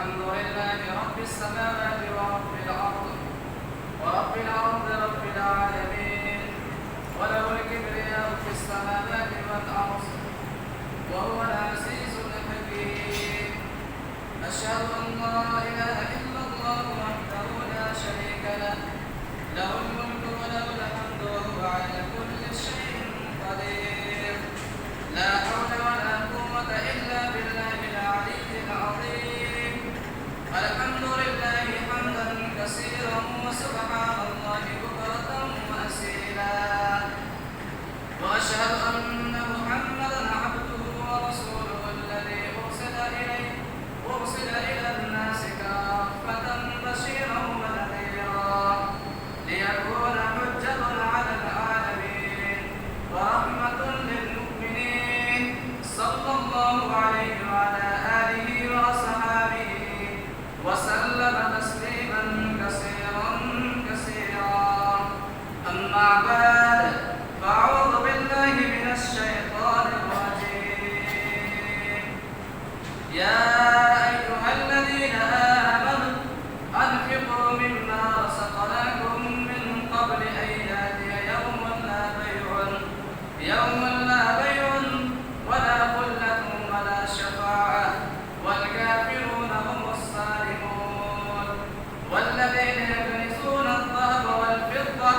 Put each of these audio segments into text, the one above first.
الحمد لله رب السماوات ورب الأرض رب العالمين، وله الكبرياء في السماوات والأرض وهو العزيز الحكيم. أشهد أن لا إله إلا الله وحده لا شريك له، له الملك وله الحمد وهو على كل شيء قدير. لا حول ولا قوة إلا بالله العلي العظيم. الحمد لله حمدا كثيرا وسبحان الله بكرة وأصيلا. وأشهد أن محمدا عبده ورسوله الذي أرسل إلى الناس كافة بشيرا ونذيرا ليكون حجة على العالمين ورحمة للمؤمنين. صلى الله عليه وعلى آله وأصحابه وسلم تسليما كثيرا كثيرا. أما بعد، فأعوذ بالله من الشيطان الرجيم. يا أيها الذين آمنوا أنفقوا مما رزقناكم من قبل أن يأتي يوم لا بيع ولا خلة ولا شفاعة والكافرون هم الظالمون. والذين يكنزون الذهب والفضة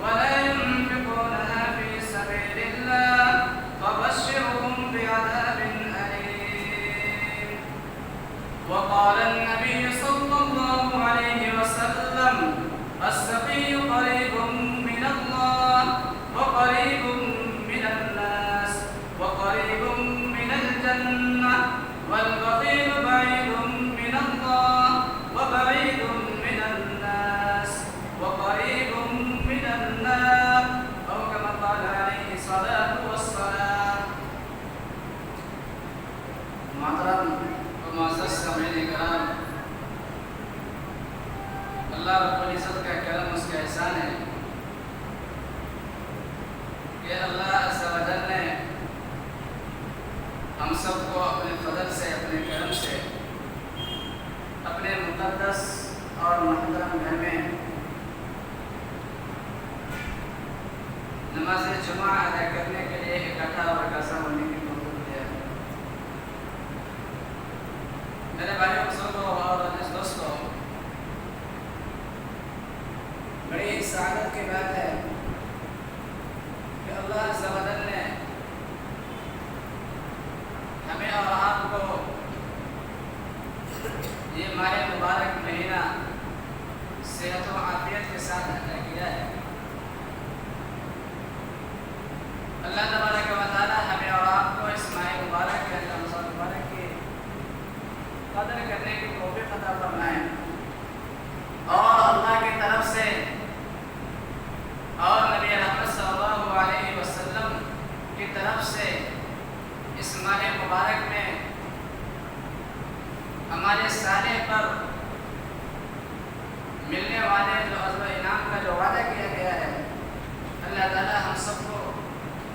ولا ينفقونها في سبيل الله فبشرهم بعذاب أليم. وقال النبي صلى الله عليه وسلم: السقي قريب من الله وقريب من الناس وقريب من الجنة، والبخيل بعيد من الله وبعيد من الناس وقريب من النار، أو كما قال عليه الصلاة والسلام. محترم و معزز سامعین کرام، اللہ رب العزت کا کرم، اس کا احسان ہے کہ اللہ عز و جل نے ہم سب کو اپنے فضل سے، اپنے کرم سے، اپنے مقدس اور محترم گھر میں نماز جمعہ ادا کرنے کے لیے اکٹھا اور اکاسا ہونے کی توفیق دیا ہے۔ میرے بھائیوں، بزرگوں اور عزیز دوستوں، بڑی سعادت کی بات ہے کہ اللہ عز و جل نے ہمیں اور آپ کو یہ ماہ مبارک مہینہ صحت و عافیت کے ساتھ عطا کیا ہے۔ اللہ تبارک و تعالی ہمیں اور آپ کو اس ماہ مبارک کے رمضان مبارک کی قدر کرنے کی توفیق عطا فرمائے، اور اللہ کی طرف سے اور نبی رحمت صلی اللہ علیہ وسلم کی طرف سے اس ماہ مبارک میں ہمارے سالے پر ملنے والے جو عزم و انعام کا جو وعدہ کیا گیا ہے، اللہ تعالی ہم سب کو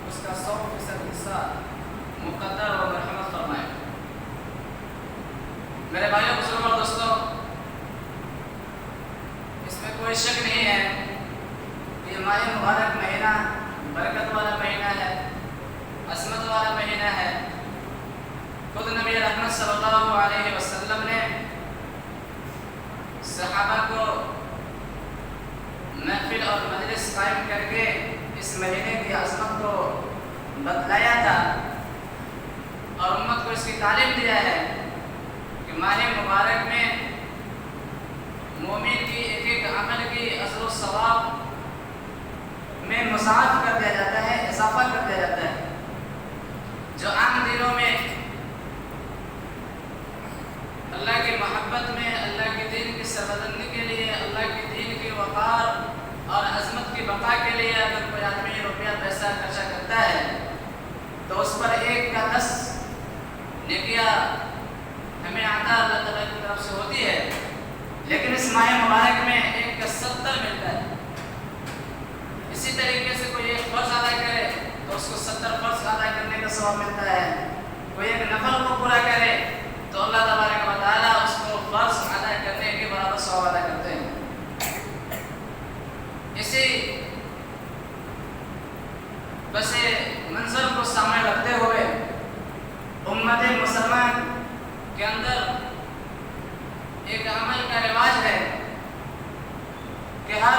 اس کا 100% حصہ مقدر و مرحمت فرمائے۔ میرے بھائیوں، بزرگوں اور دوستوں، اس میں کوئی شک نہیں ہے کہ یہ ماہ مبارک مہینہ برکت والا مہینہ ہے، عظمت والا مہینہ ہے۔ خود نبی رحمت صلی اللہ علیہ وسلم نے صحابہ کو محفل اور مجلس قائم کر کے اس مہینے کی عظمت کو بتلایا تھا، اور امت کو اس کی تعلیم دیا ہے کہ ماہ مبارک میں مومن کی ایک ایک عمل کی اجر و ثواب میں مضاعف کر دیا جاتا ہے، اضافہ کر دیا جاتا ہے۔ جو عام دنوں میں اللہ کی محبت میں، اللہ کے دین کی سربلندی کے لیے، اللہ کے دین کی وقار اور عظمت کی بقا کے لیے اگر کوئی آدمی روپیہ پیسہ خرچہ کرتا ہے تو اس پر 1 کا 10 نیکیاں ہمیں عطا اللہ تعالیٰ کی طرف سے ہوتی ہے، لیکن اس ماہ مبارک میں 1 کا 70 ملتا ہے۔ اسی طریقے سے کوئی ایک فرض ادا کرے تو اس کو 70 فرض ادا کرنے کا ثواب ملتا ہے، کوئی ایک نفل کو پورا کرے تو اللہ تبارک و تعالیٰ اس کو بس منظر کو سامنے رکھتے ہوئے امت مسلمان کے اندر ایک عمل کا رواج ہے کہ ہر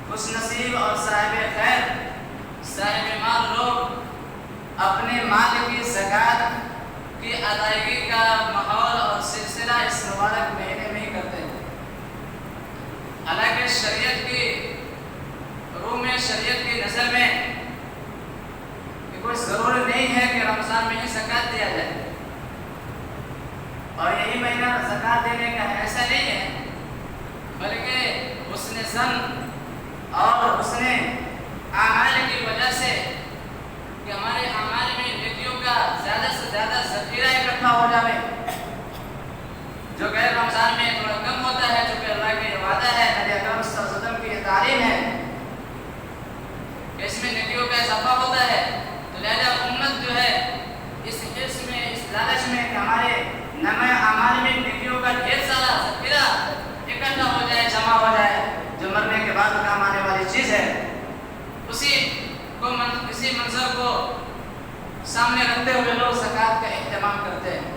خوش نصیب اور صاحب خیر صاحب مال لوگ اپنے مال کی زکوٰۃ کی ادائیگی کا ماحول اور سلسلہ اس مبارک مہینے میں ہی کرتے ہیں۔ حالانکہ شریعت کی روح میں، شریعت کی نظر میں کوئی ضروری نہیں ہے کہ رمضان میں ہی زکوٰۃ دیا جائے، اور یہی مہینہ زکوٰۃ دینے کا ایسا نہیں ہے، بلکہ حسن ظن اور حسن اعمال کی وجہ سے کہ ہمارے اعمال میں نیکیوں کا زیادہ سے زیادہ ذخیرہ اکٹھا ہو جائے، جو غیر رمضان میں تھوڑا کم ہوتا ہے، جو کہ اللہ کے وعدہ ہے، نبی اکرم صلی اللہ علیہ وسلم کی یہ تعلیم ہے کہ اس میں نیکیوں کا اضافہ ہوتا ہے۔ تو لہذا امت جو ہے اس حرص میں، اس لالچ میں کہ ہمارے نمائے اعمال میں نیکیوں کا ڈھیر سارا ذخیرہ اکٹھا ہو جائے، جمع ہو جائے، جو مرنے کے بعد کام آنے والی چیز ہے، اسی منظر کو سامنے رکھتے ہوئے لوگ زکوٰۃ کا اہتمام کرتے ہیں۔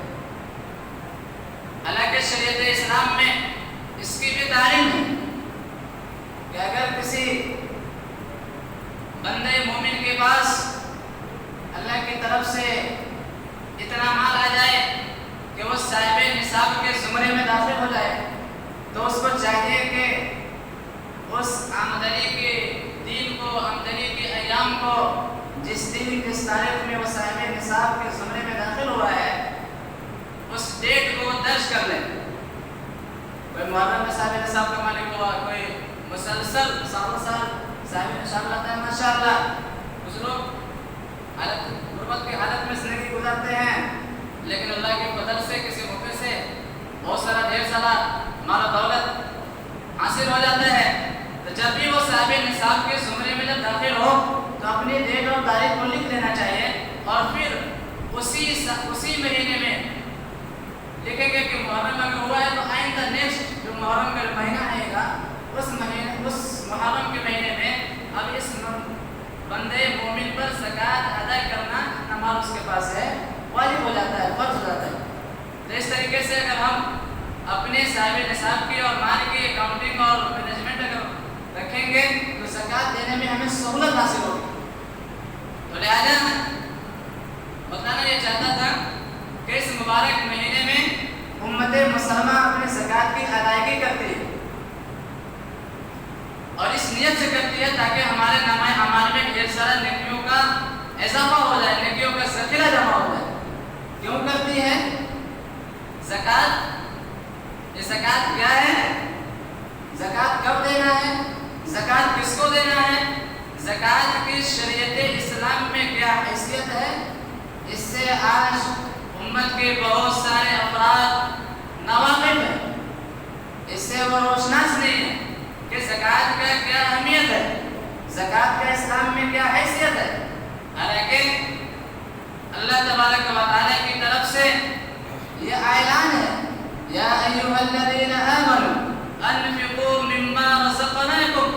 حالانکہ شریعت اسلام میں اس کی بھی تعلیم ہے کہ اگر کسی بندے مومن کے پاس اللہ کی طرف سے اتنا مال آ جائے کہ وہ صاحب نصاب کے زمرے میں داخل ہو جائے، تو اس کو چاہیے کہ اس آمدنی کے دن کو، آمدنی کے ایام کو، جس دن جس تاریخ میں وہ صاحب نصاب کے زمرے میں داخل ہوا ہے، اس ڈیٹ کو درج کر لیں۔ کوئی محرم میں صاحب نصاب کا مالک ہوا، کوئی مسلسل سال صاحب نصاب لاتا ہے، ماشاءاللہ۔ کچھ لوگ غربت کی حالت میں زندگی گزارتے ہیں، لیکن اللہ کے فضل سے کسی موقع سے بہت سارا ڈھیر سارا مال و دولت حاصل ہو جاتا ہے، تو جب بھی وہ صاحب نصاب کے زمرے میں جب داخل ہو تو اپنی ڈیٹ اور تاریخ کو لکھ لینا چاہیے، اور پھر اسی مہینے میں لکھیں گے کہ محرم اگر ہوا ہے تو آئندہ نیکسٹ جو محرم کا مہینہ آئے گا، اس محرم کے مہینے میں اب اس بندے مومن پر زکوٰۃ ادا کرنا نماز اس کے پاس ہے، واجب ہو جاتا ہے، فرض ہو جاتا ہے۔ تو اس طریقے سے اگر ہم اپنے صاحب نصاب کی اور مال کی اکاؤنٹنگ اور مینجمنٹ اگر رکھیں گے تو زکوٰۃ دینے میں ہمیں سہولت حاصل ہوگی۔ تو لہٰذا بتانا یہ چاہتا تھا کہ اس مبارک مہینے میں امت مسلمہ اپنے زکوٰۃ کی ادائیگی کرتی ہے، اور اس نیت سے کرتی ہے تاکہ ہمارے نامۂ اعمال میں ڈھیر سارا نیکیوں کا اضافہ ہو جائے، نیکیوں کا ذخیرہ جمع ہو جائے۔ کیوں کرتی ہے زکوٰۃ؟ یہ زکوٰۃ کیا ہے؟ زکوٰۃ کب دینا ہے؟ زکوٰۃ کس کو دینا ہے؟ زکوٰۃ کی شریعت اسلام میں کیا حیثیت ہے؟ اس سے آج امت کے بہت سارے افراد ناواقف ہیں، اس سے وہ روشناس نہیں ہے کہ زکوٰۃ کا کیا اہمیت ہے، زکوٰۃ کا اسلام میں کیا حیثیت ہے۔ حالانکہ اللہ تبارک و تعالیٰ کی طرف سے یہ اعلان ہے، یا ایھا الذین آمنوا انفقوا مما رزقناکم۔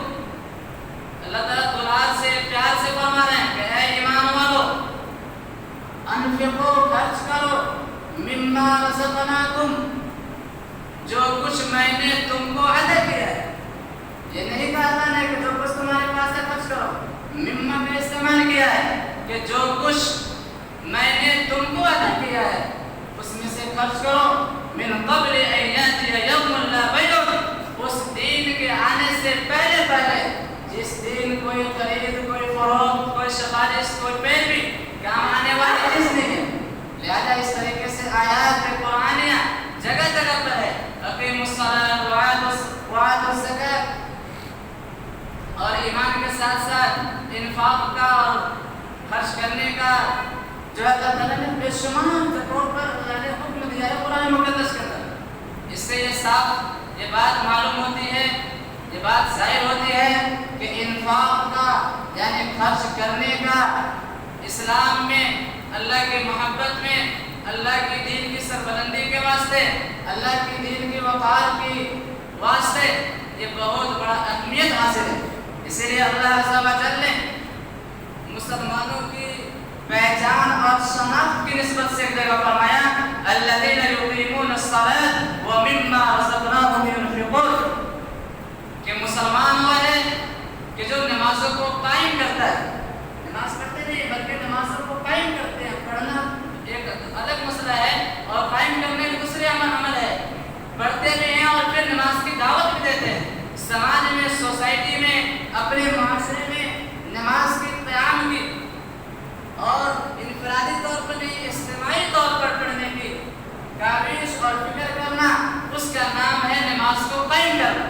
اللہ تعالیٰ دلال سے، پیار سے فرما رہے ہیں کہ اے ایمان والو، انفقوا خرچ کرو، مما رزقناکم، جو کچھ میں نے تم کو عطا کیا ہے۔ یہ نہیں کہا ہے کہ جو کچھ تمہارے پاس ہے خرچ کرو، مما کا استعمال کیا ہے کہ جو کچھ میں نے تم کو عطا کیا ہے اس میں سے خرچ کرو، من قبل ان یاتی یوم لا بیع، اس دن کے آنے سے پہلے جس دن کوئی خرید، کوئی فروخت، کوئی سفارش، کوئی پیروی کام آنے والی چیز نہیں ہے۔ لہذا اس طریقے سے آیات قرآنیہ جگہ جگہ پر ہے، اقیموا الصلاۃ وآتوا الزکاۃ، اور ایمان کے ساتھ ساتھ انفاق کا اور خرچ کرنے کا جو اللہ تعالیٰ نے بے شمار طور پر اللہ نے حکم دیا ہے قرآن مقدس کے اندر۔ اس سے یہ صاف یہ بات معلوم ہوتی ہے، یہ بات ظاہر ہوتی ہے کہ انفاق کا یعنی خرچ کرنے کا اسلام میں، اللہ کی محبت میں، اللہ کی دین کی سربلندی کے واسطے، اللہ کی دین کی وقار کی واسطے یہ بہت بڑا اہمیت حاصل ہے۔ اسی لیے اللہ عز و جل نے مسلمانوں کی پہچان اور شناخت کی نسبت سے ایک جگہ فرمایا الذین یقیمون الصلاۃ ومما رزقناہم ينفقون، کہ مسلمان وہ ہے کہ جو نمازوں کو قائم کرتا ہے، نماز پڑھتے نہیں بلکہ نمازوں کو قائم کرتے ہیں. پڑھنا ایک الگ مسئلہ ہے اور قائم کرنے کے دوسرے عمل ہے. پڑھتے بھی ہیں اور پھر نماز کی دعوت بھی دیتے ہیں. سماج میں، سوسائٹی میں، اپنے معاشرے میں نماز کی قیام کی اور انفرادی طور پر نہیں اجتماعی طور پر پڑھنے کی کاوش اور فکر کرنا، اس کا نام ہے نماز کو قائم کرنا.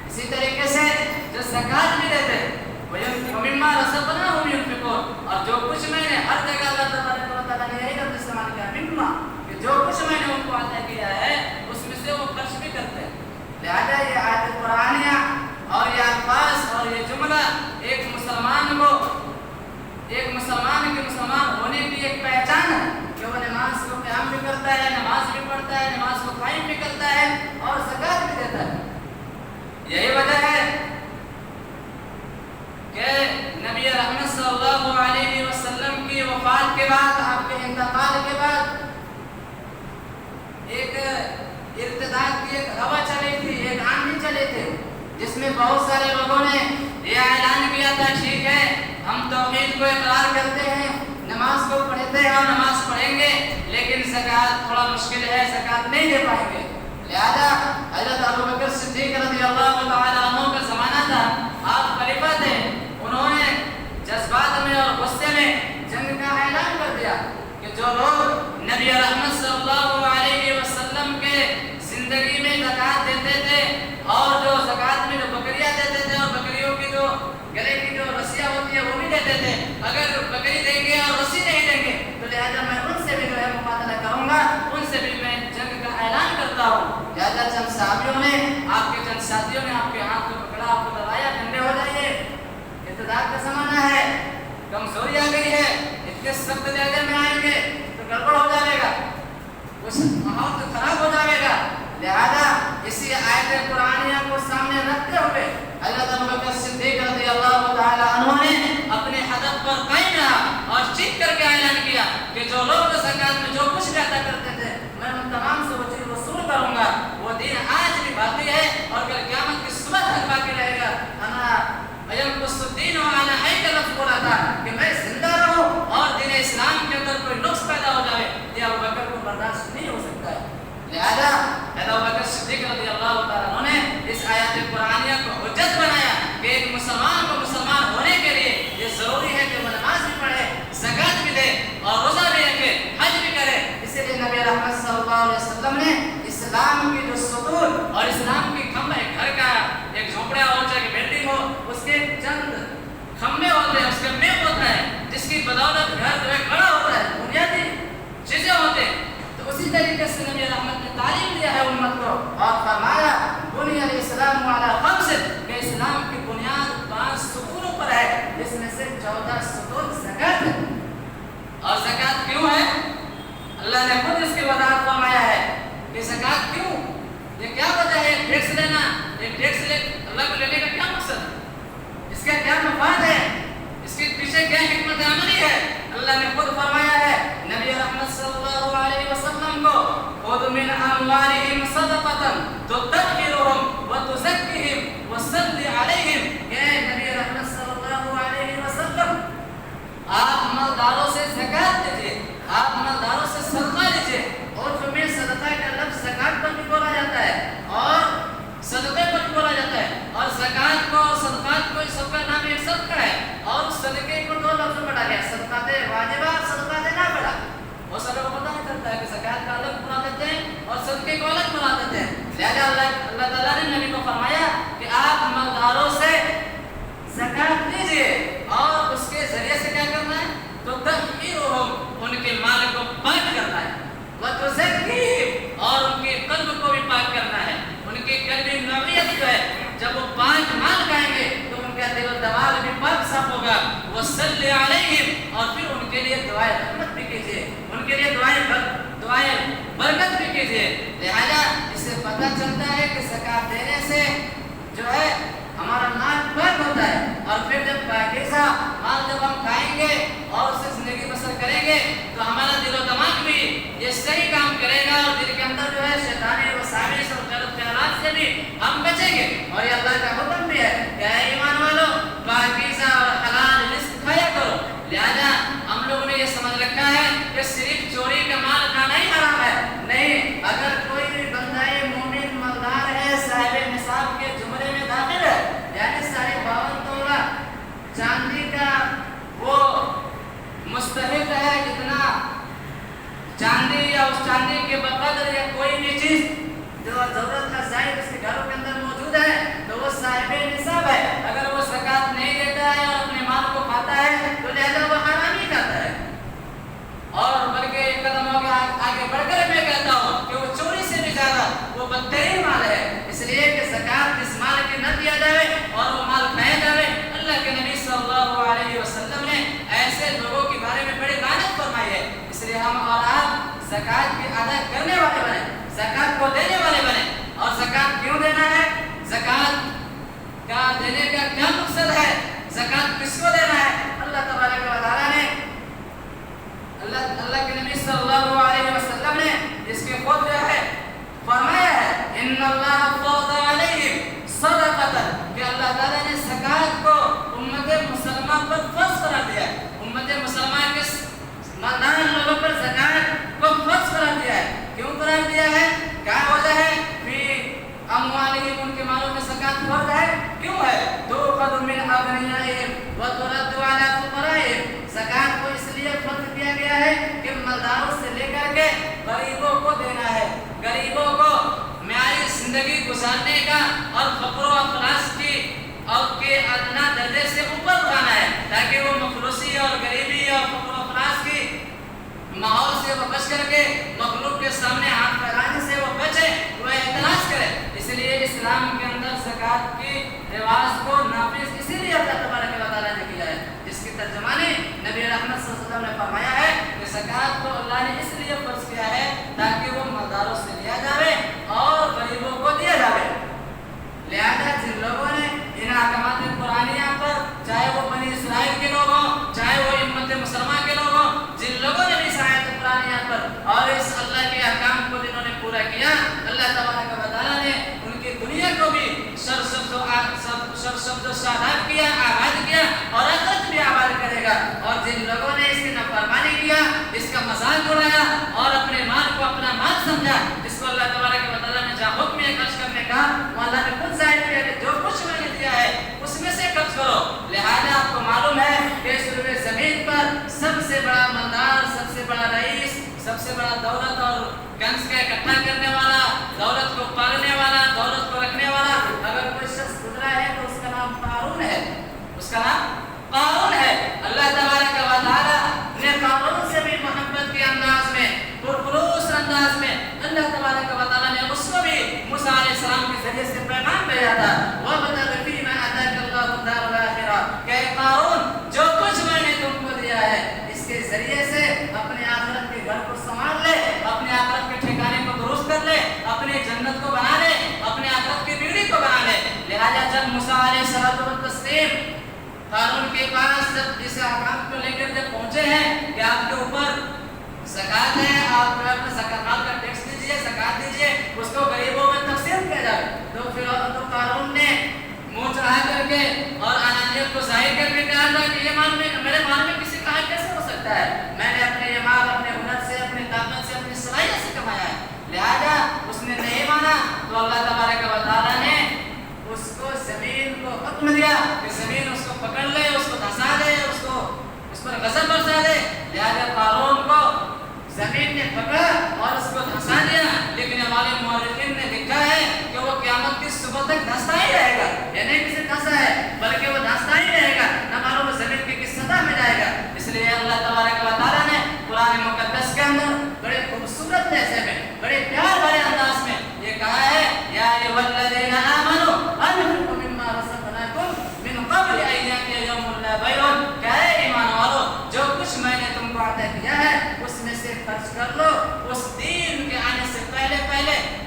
اسی طریقے سے جو زکوٰۃ بھی دیتے ہیں وَمِمَّا رَزَقْنَاهُمْ يُنْفِقُونَ، اور جو کچھ میں نے ہر جگہ اللہ تبارک و تعالیٰ نے یہی لفظ استعمال کیا مما، کہ جو کچھ میں نے ان کو عطا کیا ہے اس میں سے وہ خرچ بھی کرتے ہیں. لہذا یہ آیت قرآنیہ اور یہ الفاظ اور یہ جملہ ایک مسلمان کو، ایک مسلمان کے مسلمان ہونے کی ایک پہچان ہے کہ وہ نماز کو قیام بھی کرتا ہے، نماز بھی پڑھتا ہے، نماز کو قائم بھی کرتا ہے اور زکوٰۃ بھی دیتا ہے. یہی وجہ ہے کہ نبی رحمت صلی اللہ علیہ وسلم کی وفات کے بعد، آپ کے انتقال کے بعد ایک ارتداد کی ایک ہوا چلی تھی، ایک آندھی چلی تھی، جس میں بہت سارے لوگوں نے یہ اعلان کیا تھا ٹھیک ہے ہم توحید کو اقرار کرتے ہیں، نماز کو پڑھتے ہیں اور نماز پڑھیں گے، لیکن زکوٰۃ تھوڑا مشکل ہے، زکوٰۃ نہیں دے پائیں گے. لہذا حضرت ابوبکر صدیق رضی اللہ تعالیٰ عنہ کا زمانہ تھا، آپ خلیفہ تھے، انہوں نے جذبات میں اور غصے میں جنگ کا اعلان کر دیا کہ جو لوگ نبی رحمت صلی اللہ علیہ وسلم کے زندگی میں زکوٰۃ دیتے تھے اور جو زکوٰۃ میں جو بکریاں دیتے تھے اور بکریوں کی جو گلے کی جو رسیاں ہوتی ہیں وہ بھی دیتے تھے، اگر بکری دیں گے اور رسی نہیں دیں گے تو لہذا میں ان سے بھی جو ہے مقابلہ کروں گا، ان سے بھی میں جنگ کا اعلان کرتا ہوں. لہذا چند صحابیوں نے، آپ کے چند ساتھیوں نے آپ کے ہاتھ کو پکڑا، آپ کو لگایا ٹھنڈے ہو جائیے، ارتداد کا زمانہ ہے، کمزوری آ گئی ہے، اتنے سخت لہجے میں آئیں گے تو گڑبڑ ہو جائے گا، کچھ ماحول تو خراب ہو جائے گا. لہذا اسی آیت قرآنیہ کو سامنے رکھتے ہوئے حضرت ابوبکر صدیق رضی اللہ تعالیٰ عنہ نے اپنے ہدف پر قائم رہا اور چیخ کر کے اعلان کیا کہ جو لوگ زکوٰۃ میں جو کچھ بھی عطا کرتے تھے میں ان تمام سے وہ چیز وصول کروں گا. وہ دین آج بھی باقی ہے اور کل قیامت کی صبح تک باقی رہے گا. ينقص الدين وعلى حي کا لفظ بولا تھا کہ میں زندہ رہوں اور دین اسلام کے اندر کوئی نقص پیدا ہو جائے، یہ ابوبکر کو برداشت نہیں ہو سکتا ہے. لہذا ابوبکر صدیق رضی اللہ تعالیٰ عنہ نے اس آیت قرآنیہ کو حجت بنایا کہ ایک مسلمان کو مسلمان ہونے کے لیے یہ ضروری ہے کہ وہ نماز بھی پڑھے، زکوٰۃ بھی دے اور روزہ بھی رکھے، حج بھی کرے. اسی لیے نبی رحمت صلی اللہ علیہ وسلم نے اسلام کی جو ستون اور اسلام کی کھمبے، گھر کا ایک جھونپڑا ہو چاہے بلڈنگ ہو، اس کے چند کھمبے ہوتے ہیں، اس کا میپ ہوتا ہے جس کی بدولت گھر جو ہے کھڑا ہوتا ہے، بنیادی چیزیں ہوتے ہیں. تو اسی طریقے سے نبی رحمت نے تعلیم دیا ہے امت کو اور فرمایا بنی الاسلام علی خمس، کہ اسلام کی بنیاد 5 ستونوں پر ہے، جس میں سے 14 ستون زکوٰۃ ہے. اور زکوٰۃ کیوں ہے؟ اللہ نے خود اس کی وضاحت فرمایا ہے کہ زکوٰۃ کیوں، یہ کیا وجہ ہے ٹیکس لینا، یہ ٹیکس اللہ کو لینے کا کیا مقصد ہے، اس کا کیا مفاد ہے، اس کے پیچھے کیا حکمت عملی ہے. اللہ نے خود فرمایا ہے نبی رحمت صلی اللہ علیہ وسلم کو خذ من اموالہم صدقۃ تطہرہم وتزکیہم وصلی علیہم، کہ نبی رحمت صلی اللہ علیہ وسلم آپ مالداروں سے زکوٰۃ دیجیے، آپ مالداروں سے صدقہ لیجیے. اور جو میں صدقہ کا لفظ زکوٰۃ پر بھی بولا جاتا ہے اور صدقے پر بھی بولا جاتا ہے، اور زکوٰۃ کو اور صدقات کو سب کا نام ایک صدقہ ہے، اور صدقے کو 2 لفظ میں بڑھا گیا، صدقات واجبہ اور صدقات نافلہ. وہ سب کو پتہ نہیں چلتا ہے کہ زکوٰۃ کا الگ بنا دیتے ہیں اور صدقے کو الگ بنا دیتے ہیں. لہذا اللہ تعالیٰ نے نبی کو فرمایا کہ آپ مالداروں سے زکوٰۃ لیجیے اور اس کے ذریعے سے کیا کرنا ہے، تو تطہیرہم، ان کے مال کو پاک کرنا ہے، وتزکیہم، اور ان کے قلب کو بھی پاک کرنا ہے. ان کی قلبی نوعیت جو ہے جب وہ پاک مال کھائیں گے تو ان کا دل و دماغ بھی پاک صاف ہوگا. وصلی علیہم، اور پھر ان کے لیے دعائیں رحمت بھی کیجیے، ان کے لیے دعائیں برکت بھی کیجیے. لہذا اس سے پتہ چلتا ہے کہ زکوٰۃ دینے سے جو ہے ہمارا مال پاک ہوتا ہے اور اور پھر جب پاکیزہ مال جب ہم کھائیں گے اور اسے زندگی بسر کریں گے تو ہمارا دل و دماغ بھی یہ صحیح کام کرے گا اور دل کے اندر جو ہے شیطانی وساوس اور غلط خیالات سے بھی ہم بچیں گے. اور یہ اللہ کا حکم بھی ہے کہ اے ایمان والو پاکیزہ اور حلال رزق کھایا کرو. لہذا ہم لوگوں نے یہ سمجھ رکھا ہے کہ صرف چوری کا مال کھانا ہی حرام ہے. نہیں، اگر کوئی بھی بندہ مومن مالدار ہے، صاحب نصاب کے زمرے میں داخل ہے، یعنی 52 تولہ چاندی کا وہ مستحق ہے، جتنا چاندی یا اس چاندی کے بقدر یا کوئی بھی چیز جو ضرورت کا زائد اس کے گھروں کے اندر موجود ہے تو وہ صاحب نصاب ہے. اگر وہ زکوٰۃ نہیں دیتا ہے اور اپنے مال کو کھاتا ہے تو لہذا وہ حرام ہی کھاتا ہے. اور بلکہ ایک قدم آگے بڑھ کر میں کہتا ہوں کہ وہ چوری سے بھی زیادہ وہ بدترین مال ہے. اس لیے کہ زکوٰۃ اس مال کی نہ دیا جائے اور وہ مال کھایا جائے. اللہ کے نبی صلی اللہ علیہ وسلم نے ایسے لوگوں کے بارے میں بڑی لعنت فرمائی ہے. اس لیے ہم اور آپ زکوٰۃ کی ادا کرنے والے بنے، زکوٰۃ کو دینے والے بنے. اور زکوٰۃ کیوں دینا ہے؟ زکوٰۃ کا دینے کا کیا مقصد ہے؟ زکوٰۃ کس کو دینا ہے؟ اللہ تبارک و تعالیٰ نے اللہ کے نبی صلی اللہ علیہ وسلم نے اس کے خود جو ہے فرمایا ہے ان اللہ فرض علیہم صدقۃ، کہ اللہ تعالیٰ نے زکوٰۃ کو امت مسلمہ پر فرض قرار دیا ہے. امت مسلمہ کے مالدار لوگوں پر زکوٰۃ کو فرض قرار دیا ہے. کیوں قرار دیا ہے؟ کیا وجہ ہے؟ فی اموالہم، ان کے مالوں میں زکوٰۃ فرض ہے. کیوں ہے؟ تؤخذ من اغنیائہم وترد علی فقرائہم. زکوٰۃ کو اس لیے فرض کیا گیا ہے کہ مالداروں سے لے کر کے غریبوں کو دینا ہے، غریبوں کو معیاری زندگی گزارنے کا اور فقر و افلاس کی اور کے ادنا درجے سے اوپر اٹھانا ہے، تاکہ وہ مفلسی اور غریبی اور فقر و افلاس کی ماحول سے وہ بچ کر کے مخلوق کے سامنے ہاتھ پھیلانے سے وہ بچے، وہ احتراز کرے. اس لیے اسلام کے اندر زکوٰۃ کی رواج کو نافذ اسی لیے اللہ تبارک و تعالیٰ نے کیا ہے، جس کی ترجمانی نبی رحمت صلی اللہ علیہ وسلم نے فرمایا ہے کہ زکوٰۃ کو اللہ نے اس لیے فرض کیا ہے تاکہ وہ مالداروں سے لیا جائے اور غریبوں کو دیا جائے. لہذا جن لوگوں نے ان احکامات قرآنیہ پر، چاہے وہ بنی اسرائیل کے لوگ ہوں، چاہے وہ امت مسلمہ کے لوگ ہوں، جن لوگوں نے بھی اس آیت قرآنیہ پر اور اس اللہ کے احکام کو جنہوں نے پورا کیا، اللہ تبارک و تعالیٰ نے ان کی دنیا کو بھی سرسبز و شاداب کیا، آباد کیا اور آخرت بھی آباد کرے گا. اور جن لوگوں نے اس کی نافرمانی کیا، اس کا مذاق اڑایا اور اپنے مال کو اپنا مال سمجھا، جس کو اللہ تبارک و تعالیٰ نے جہاں حکم ہے خرچ کرنے کا، وہ اللہ نے خود ظاہر کیا کہ جو کچھ میں نے دیا ہے اس میں سے خرچ کرو. لہذا آپ کو معلوم ہے کہ اس روئے زمین پر سب سے بڑا مالدار، سب سے بڑا رئیس، سب سے بڑا دولت اور کنز کا اکٹھا کرنے والا، دولت کو پالنے والا، دولت کو رکھنے والا اگر کوئی شخص گزرا ہے تو اس کا نام قارون ہے. اس کا نام قارون ہے. اللہ تبارک و تعالیٰ نے قارون سے بھی محبت کے انداز میں، پرخلوص انداز میں اللہ تبارک و تعالیٰ نے اس کو بھی موسیٰ علیہ السلام کے ذریعے سے پیغام بھیجا تھا. وَابْتَغِ فِيمَا آتَاكَ اللَّهُ الدَّارَ الْآخِرَةَ، کہ قارون جو کچھ میں نے تم کو دیا ہے اس کے ذریعے سے اپنے آخرت کے گھر کو سنبھال لے، اپنے آخرت کے ٹھکانے کو درست کر لے، اپنی جنت کو بنا لے، اپنے آخرت کی بیڑی کو بنا لے. لہذا جب موسیٰ علیہ السلام قارون کے پاس جب اس احکام کو لے کر جب پہنچے ہیں کہ آپ کے اوپر زکوٰۃ ہے، آپ اپنے زکوٰۃ مال کا ٹیکس دیجیے، زکوٰۃ دیجیے، اس کو غریبوں میں تقسیم کیا جائے، تو قارون نے منہ چڑھا کر کے اور انانیت کو ظاہر کر کے کہا تھا کہ یہ مال میرے مال میں کسی کا حق کیسے ہو سکتا ہے؟ میں نے اپنے یہ مال اپنے ہنر سے، اپنی طاقت سے، اپنی صلاحیت سے کمایا ہے. لہذا اس نے نہیں مانا تو اللہ تبارک و تعالیٰ نے اس کو زمین کو حکم دیا کہ زمین اس کو پکڑ لے، اس کو دھسا دے، اس پر غضب برسا دے. لہذا قارون کو زمین نے پکڑا اور اس کو دھسا دیا. لیکن ہمارے مورخین نے لکھا ہے کہ وہ قیامت کی صبح تک دھستا ہی رہے گا. یہ نہیں کسی دھسا ہے بلکہ وہ دھستا ہی رہے گا، نہ معلوم زمین کی کس سطح میں جائے گا. اس لیے اللہ تبارک و تعالیٰ نے قرآن مقدس کے اندر بڑے خوبصورت لہجے میں، بڑے پیار بھرے انداز میں یہ کہا ہے یا ایھا الذین آمنوا انفقوا مما رزقناکم من قبل ان یأتی یوم لا بیع، کہ اے ایمان والو جو کچھ میں نے تم کو عطا کیا ہے اس میں سے خرچ کر لو اس دین کے آنے سے پہلے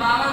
52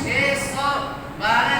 612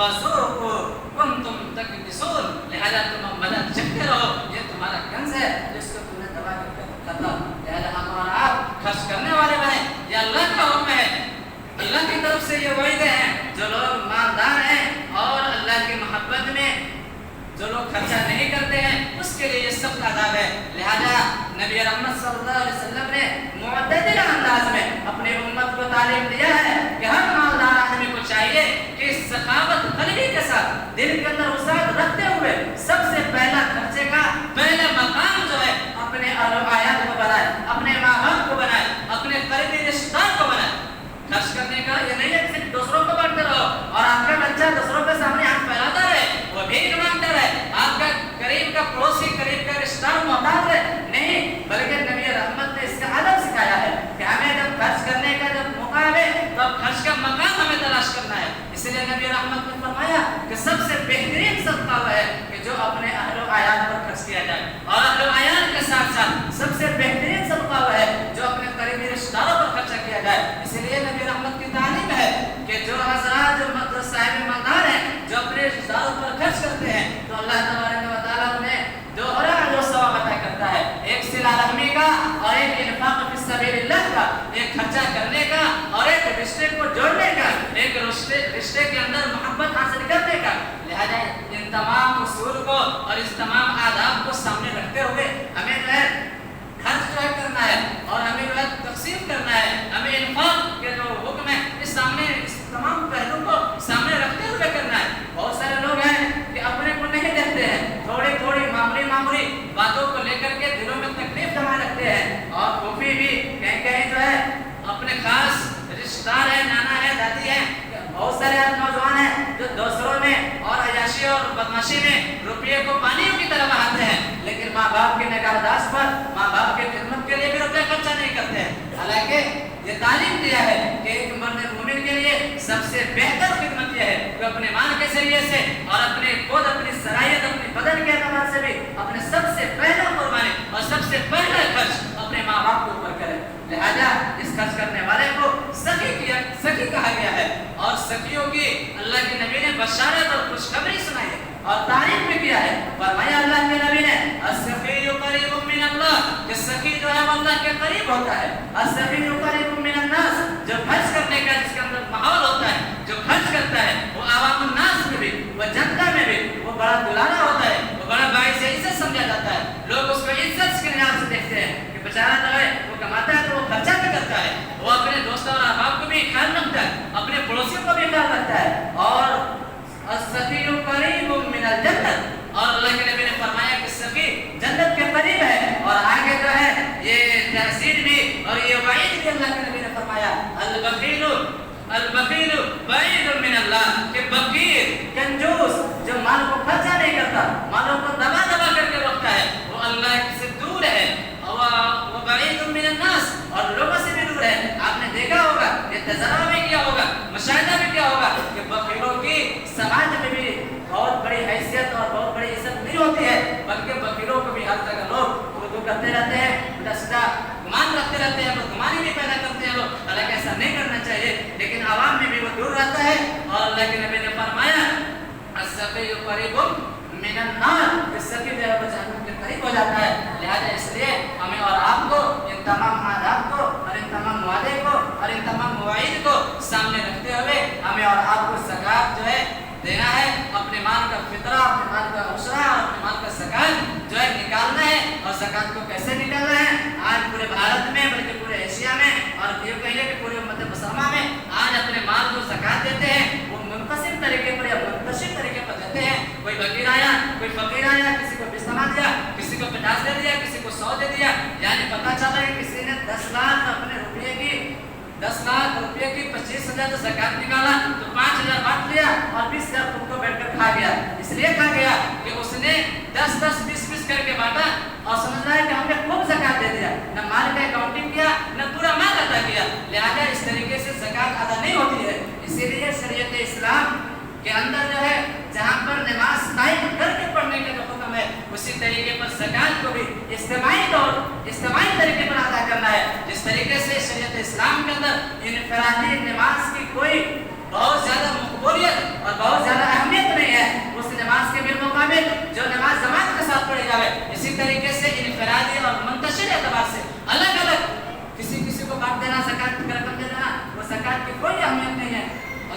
فذوقوا کنتم تکنزون، لہذا تم مدد چکتے رہو، یہ تمہارا کنز ہے جس کو تم نے دبا کر رکھا تھا، لہذا ہم اور آپ خرچ کرنے والے بنے، یہ اللہ کا حکم ہے، اللہ کی طرف سے یہ وعدے ہیں۔ جو لوگ مالدار ہیں اور اللہ کی محبت میں جو لوگ خرچہ نہیں کرتے ہیں اس کے لیے یہ سخت عذاب ہے۔ لہذا نبی رحمت صلی اللہ علیہ وسلم نے معتدل انداز میں اپنی امت کو تعلیم دیا ہے کہ ہر مالدار آدمی کو چاہیے کہ سخاوت قلبی کے ساتھ دل کے اندر وسعت رکھتے ہوئے سب سے پہلا خرچے کا پہلا مقام جو ہے اپنے اہل و عیال کو بنائے، اپنے ماں باپ کو بنائے، اپنے قریبی رشتہ دار کو بنائے۔ خرچ کرنے کا یہ نہیں ہے کہ صرف دوسروں کو بانٹتے رہو اور آپ کا بچہ دوسروں کے سامنے ہاتھ پھیلاتا رہے، وہ بھیک مانگتا رہے، آپ کا قریب کا پڑوسی، قریب کا رشتہ دار محتاج رہے، نہیں، بلکہ نبی رحمت نے اس کا ادب سکھایا ہے کہ ہمیں جب خرچ کرنے کا جب موقع ہے تو خرچ کا مقام ہمیں تلاش کرنا ہے۔ اس لیے نبی رحمت نے فرمایا کہ سب سے بہترین صدقہ وہ ہے کہ جو اپنے اہل و عیال پر خرچ کیا جائے، اور اہل و عیال کے ساتھ ساتھ سب سے بہترین صدقہ وہ ہے جو اپنے قریبی رشتہ داروں پر خرچہ کیا جائے۔ اس لیے نبی رحمت کی تعلیم ہے کہ جو حضرات جو صاحب مالدار ہیں جو اپنے رشتہ داروں پر خرچ کرتے ہیں تو اللہ تبارک و تعالیٰ انہیں دوہرا اجر و ثواب عطا کرتا ہے، ایک صلہ رحمی کا اور ایک انفاق فی سبیل اللہ کا، ایک خرچہ کرنے کا اور ایک رشتے کو جوڑنے کا، ایک رشتے کے اندر محبت حاصل کرنے کا۔ لہذا ان تمام اصول کو اور اس تمام آداب کو سامنے رکھتے ہوئے ہمیں جو ہے خرچ جو ہے کرنا ہے اور ہمیں جو ہے تقسیم کرنا ہے، ہمیں انفاق کے جو حکم ہے اس تمام پہلو کو سامنے رکھتے ہوئے کرنا ہے۔ بہت سارے لوگ ہیں کہ اپنے کو نہیں دیکھتے ہیں، تھوڑی تھوڑی معمولی باتوں کو لے کر کے دلوں میں تکلیف جما رکھتے ہیں، اور پھوپھی بھی کہیں کہیں جو ہے اپنے خاص رشتہ دار ہے، نانا ہے، دادی ہے، بہت سارے نوجوان ہیں جو دوسروں میں اور عیاشی اور بدماشی میں روپیے کو پانیوں کی طرح بہاتے ہیں، لیکن ماں باپ کی نگہداشت پر، ماں باپ کی خدمت کے لیے بھی روپیہ خرچہ نہیں کرتے ہیں۔ حالانکہ یہ تعلیم دیا ہے کہ ایک مرد مومن کے لیے سب سے بہتر خدمت یہ ہے کہ اپنے مال کے ذریعے سے اور اپنے خود، اپنی صلاحیت، اپنے بدن کے اعتبار سے بھی اپنے سب سے پہلا قربانی اور سب سے پہلا خرچ اپنے ماں باپ کے اوپر کرے۔ لہذا اس خرچ کرنے والے کو سخی کہا گیا ہے، اور سخیوں کی اللہ کے نبی نے بشارت اور خوشخبری سنائی ہے اور تعریف بھی کیا ہے۔ فرمایا اللہ کے نبی نے السخی قریب من اللہ، کہ سخی جو ہے وہ اللہ کے قریب ہوتا ہے۔ السخی قریب من الناس، جو خرچ کرنے کا جس کے اندر ماحول ہوتا ہے، جو خرچ کرتا ہے وہ عوام الناس میں بھی، وہ جنتا میں بھی وہ بڑا دلانا ہوتا ہے، وہ بڑا باعث عزت سمجھا جاتا ہے، لوگ اس کو عزت کے نظر سے دیکھتے ہیں کہ بیچارہ جو ہے وہ کماتا ہے تو وہ خرچہ بھی کرتا ہے، وہ اپنے دوستوں اور احباب کو بھی خیال رکھتا ہے، اپنے پڑوسیوں کو بھی خیال رکھتا ہے۔ اور السخی قریب من الجنت، اور اللہ کے نبی نے فرمایا کہ سخی جنت کے قریب ہے، اور آگے جو ہے یہ تحذیر بھی اور یہ وعید بھی اللہ کے نبی نے فرمایا البخیل بعید من اللہ، کہ بخیل کنجوس جو مال کو خرچہ نہیں کرتا، مالوں کو دبا کر کے رکھتا ہے، وہ اللہ سے دور ہے، وہ بعید من الناس، اور لوگوں سے بھی دور ہے۔ آپ نے دیکھا ہوگا، یہ تجربہ بھی کیا ہوگا، مشاہدہ بھی کیا ہوگا کہ بخیلوں کی سماج میں بھی بہت بڑی حیثیت اور بہت بڑی عزت نہیں ہوتی ہے، بلکہ بخیلوں کو بھی ہر جگہ لوگ اردو کرتے رہتے ہیں، الٹا سیدھا گمان رکھتے رہتے ہیں، بدگمانی بھی پیدا کرتے ہیں لوگ، حالانکہ ایسا نہیں کرنا چاہیے، لیکن عوام میں بھی وہ دور رہتا ہے۔ اور اللہ کے نبی نے فرمایا السخی قریب من النار، اس سخی جو ہے وہ جہنم کے قریب ہو جاتا ہے۔ لہذا اس لیے ہمیں اور آپ کو ان تمام آداب کو اور ان تمام وعدے کو اور ان تمام مواعید کو سامنے رکھتے ہوئے ہمیں اور آپ کو زکوٰۃ جو ہے دینا ہے، اپنے مال کا فطرہ، اپنے مال کا عشرہ، اپنے مال کا زکوٰۃ جو ہے نکالنا ہے۔ اور زکوٰۃ کو کیسے نکالنا ہے؟ آج پورے بھارت میں، بلکہ پورے ایشیا میں، اور یہ کہیے کہ پورے امت مسلمہ میں آج اپنے مال کو زکوٰۃ دیتے ہیں، وہ منقسم طریقے پر یا منتشر طریقے پر دیتے ہیں۔ کوئی فقیر آیا، کوئی فقیر آیا، کسی کو 20 دیا، کسی کو 50 دے دیا، کسی کو 100 دے دیا، یعنی پتہ چلا کہ کسی نے 10 لاکھ اپنے روپیے کی 25,000 زکوٰۃ نکالا تو 5,000 بانٹ لیا اور 20,000 خود کو بیٹھ کر کھا گیا۔ اس لیے کھا گیا کہ اس نے 10 20 کر کے بانٹا اور سمجھ رہا ہے کہ ہم نے خوب زکوٰۃ دے دیا، نہ مال کا اکاؤنٹنگ کیا، نہ پورا مال ادا کیا۔ لہٰذا اس طریقے سے زکوٰۃ ادا نہیں ہوتی ہے۔ اسی لیے شریعت اسلام کے اندر جو ہے جہاں پر نماز قائم کر کے پڑھنے کا جو حکم ہے، اسی طریقے پر زکوٰۃ کو بھی اجتماعی طریقے پر ادا کرنا ہے۔ جس طریقے سے شریعت اسلام کے اندر انفرادی نماز کی کوئی بہت زیادہ مقبولیت اور بہت زیادہ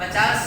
50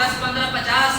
10, 15, 50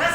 10,